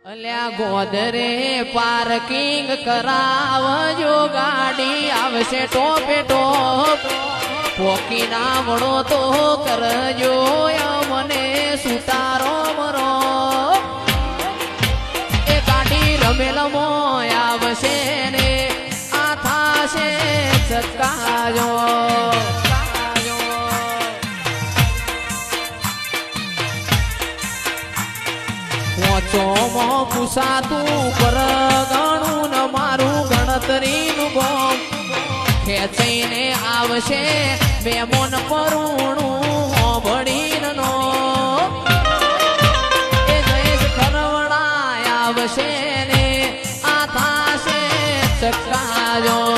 અલ્યા ગોદરે પાર્કિંગ કરાવજો ગાડી આવશે ટોપે ટોપ પોકી ના વડો તો કરજો મને સુતારો મરો એ ગાડી રમેલમો આવશે ને આ થાશે ચકાજો ચોમો પૂછાતું પર ગણું ન મારું ગણતરીનું ગોમ ખેંચીને આવશે મેમોન પરુણું ભણીનો એ જયેશ ખરવડા આવશે ને આ થાશે ચકાજો